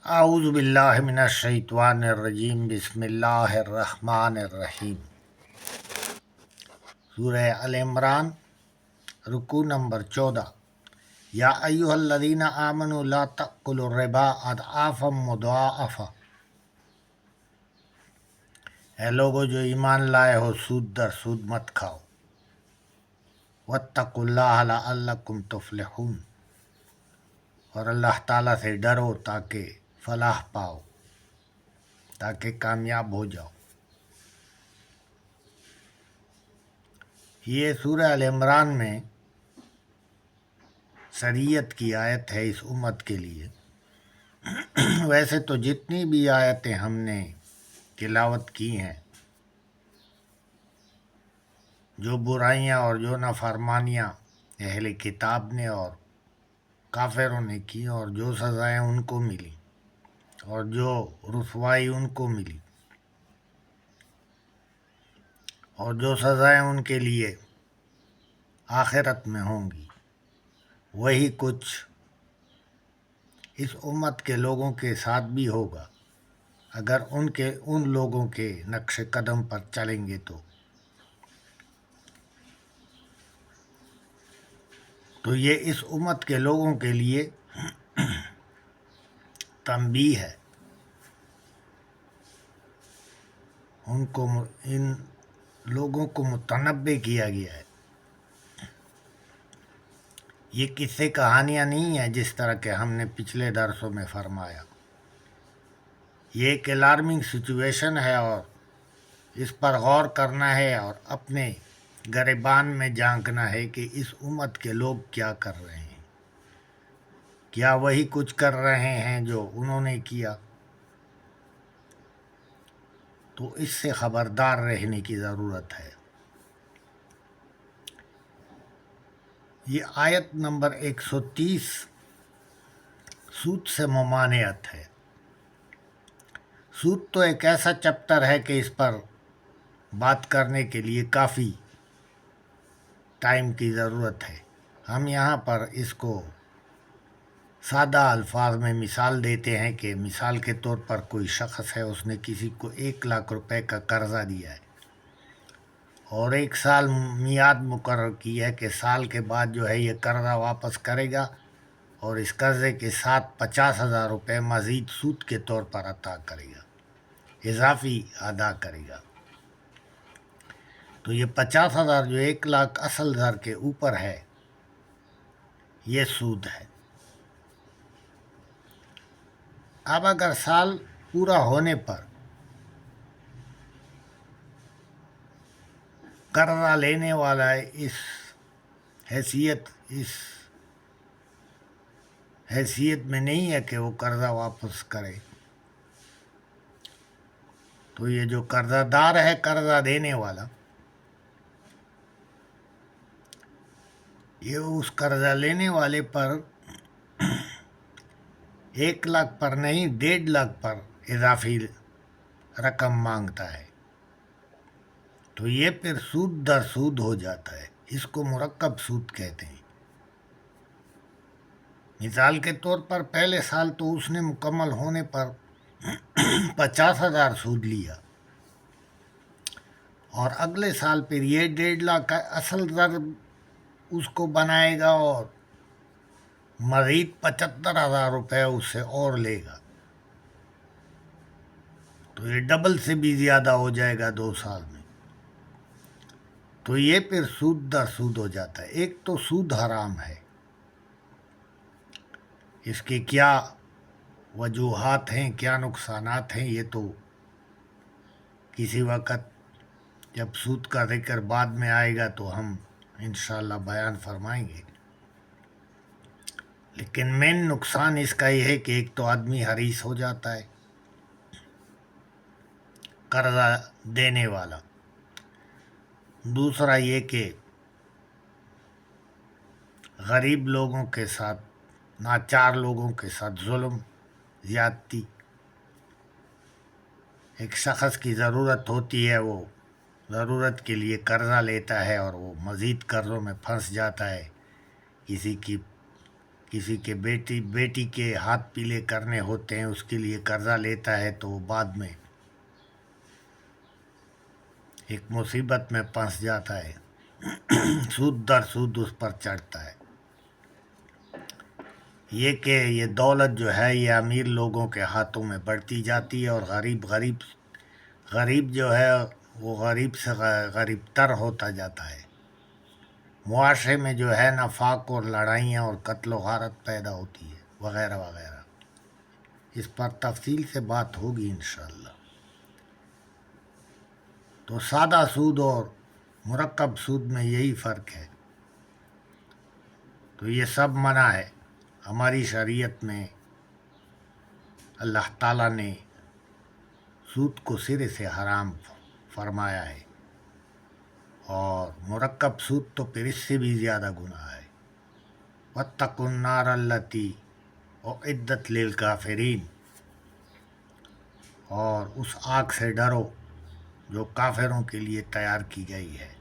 اعوذ باللہ من الشیطان الرجیم بسم اللہ الرحمن الرحیم۔ سورہ ال عمران، رکوع نمبر 14۔ یا ایھا الذین آمنوا لا تأکلوا الربا اضعافا مضاعفا۔ اے لوگو جو ایمان لائے ہو، سود در سود مت کھاؤ۔ واتقوا اللہ لعلکم تفلحون، اور اللہ تعالیٰ سے ڈرو تاکہ فلاح پاؤ، تاکہ کامیاب ہو جاؤ۔ یہ سورہ ال عمران میں شریعت کی آیت ہے اس امت کے لیے۔ ویسے تو جتنی بھی آیتیں ہم نے تلاوت کی ہیں، جو برائیاں اور جو نافرمانیاں اہل کتاب نے اور کافروں نے کی، اور جو سزائیں ان کو ملی اور جو رسوائی ان کو ملی، اور جو سزائیں ان کے لیے آخرت میں ہوں گی، وہی کچھ اس امت کے لوگوں کے ساتھ بھی ہوگا اگر ان لوگوں کے نقش قدم پر چلیں گے تو یہ اس امت کے لوگوں کے لیے تنبیہ ہے۔ ان لوگوں کو متنبہ کیا گیا ہے۔ یہ قصے کہانیاں نہیں ہیں جس طرح کہ ہم نے پچھلے درسوں میں فرمایا۔ یہ ایک الارمنگ سچویشن ہے، اور اس پر غور کرنا ہے اور اپنے گریبان میں جھانکنا ہے کہ اس امت کے لوگ کیا کر رہے ہیں۔ کیا وہی کچھ کر رہے ہیں جو انہوں نے کیا؟ تو اس سے خبردار رہنے کی ضرورت ہے۔ یہ آیت نمبر 130 سود سے ممانعت ہے۔ سود تو ایک ایسا چیپٹر ہے کہ اس پر بات کرنے کے لیے کافی ٹائم کی ضرورت ہے۔ ہم یہاں پر اس کو سادہ الفاظ میں مثال دیتے ہیں کہ مثال کے طور پر کوئی شخص ہے، اس نے کسی کو 1,00,000 روپے کا قرضہ دیا ہے اور 1 سال میعاد مقرر کی ہے کہ سال کے بعد جو ہے یہ قرضہ واپس کرے گا، اور اس قرضے کے ساتھ 50,000 روپے مزید سود کے طور پر عطا کرے گا، اضافی ادا کرے گا۔ تو یہ 50,000 جو 1,00,000 اصل زر کے اوپر ہے، یہ سود ہے۔ اب اگر سال پورا ہونے پر قرضہ لینے والا اس حیثیت میں نہیں ہے کہ وہ قرضہ واپس کرے، تو یہ جو قرضہ دار ہے، قرضہ دینے والا، یہ اس قرضہ لینے والے پر 1,00,000 پر نہیں 1,50,000 پر اضافی رقم مانگتا ہے، تو یہ پھر سود در سود ہو جاتا ہے۔ اس کو مرکب سود کہتے ہیں۔ مثال کے طور پر پہلے سال تو اس نے مکمل ہونے پر 50,000 سود لیا، اور اگلے سال پھر یہ 1,50,000 کا اصل زر اس کو بنائے گا، اور مزید 75,000 روپے اس سے اور لے گا، تو یہ ڈبل سے بھی زیادہ ہو جائے گا 2 سال میں۔ تو یہ پھر سود در سود ہو جاتا ہے۔ ایک تو سود حرام ہے، اس کے کیا وجوہات ہیں، کیا نقصانات ہیں، یہ تو کسی وقت جب سود کا ذکر بعد میں آئے گا تو ہم انشاءاللہ بیان فرمائیں گے۔ لیکن مین نقصان اس کا یہ ہے کہ ایک تو آدمی حریص ہو جاتا ہے، قرضہ دینے والا۔ دوسرا یہ کہ غریب لوگوں کے ساتھ، ناچار لوگوں کے ساتھ ظلم، زیادتی۔ ایک شخص کی ضرورت ہوتی ہے، وہ ضرورت کے لیے قرضہ لیتا ہے اور وہ مزید قرضوں میں پھنس جاتا ہے، کسی کی کسی کے بیٹی کے ہاتھ پیلے کرنے ہوتے ہیں، اس کے لیے قرضہ لیتا ہے تو وہ بعد میں ایک مصیبت میں پھنس جاتا ہے، سود در سود اس پر چڑھتا ہے۔ یہ کہ یہ دولت جو ہے یہ امیر لوگوں کے ہاتھوں میں بڑھتی جاتی ہے، اور غریب جو ہے وہ غریب سے غریب تر ہوتا جاتا ہے۔ معاشرے میں جو ہے نفاق اور لڑائیاں اور قتل و غارت پیدا ہوتی ہے وغیرہ وغیرہ۔ اس پر تفصیل سے بات ہوگی انشاءاللہ۔ تو سادہ سود اور مرکب سود میں یہی فرق ہے۔ تو یہ سب منع ہے ہماری شریعت میں۔ اللہ تعالیٰ نے سود کو سرے سے حرام فرمایا ہے، اور مرکب سود تو پھر اس سے بھی زیادہ گناہ ہے۔ وَاتَّقُوا النَّارَ الَّتِي أُعِدَّتْ لِلْكَافِرِينَ، اور اس آگ سے ڈرو جو کافروں کے لیے تیار کی گئی ہے۔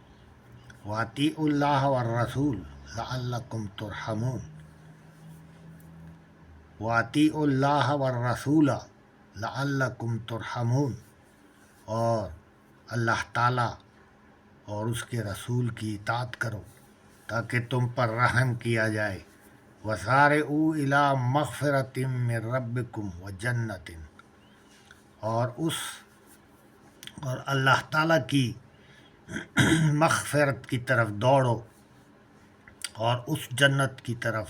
وَأَطِیعُوا اللَّهَ وَالرَّسُولَ لَعَلَّکُمْ تُرْحَمُونَ، وَأَطِیعُوا اللَّهَ وَالرَّسُولَ لَعَلَّکُمْ تُرْحَمُونَ، اور اللہ تعالیٰ اور اس کے رسول کی اطاعت کرو تاکہ تم پر رحم کیا جائے۔ وَسَارِعُوا إِلَىٰ مَغْفِرَةٍ مِّن رَّبِّكُمْ وَجَنَّةٍ، اور اللہ تعالیٰ کی مغفرت کی طرف دوڑو، اور اس جنت کی طرف،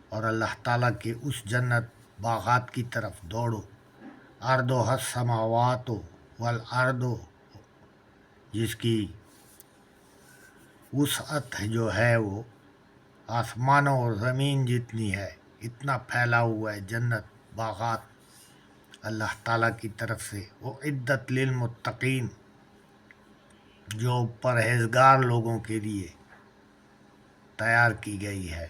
اور اللہ تعالیٰ کے اس جنت باغات کی طرف دوڑو۔ ارضها السماوات والارض، جس کی وسعت جو ہے وہ آسمانوں اور زمین جتنی ہے، اتنا پھیلا ہوا ہے جنت باغات اللہ تعالیٰ کی طرف سے۔ اعدت للمتقین، جو پرہیزگار لوگوں کے لیے تیار کی گئی ہے۔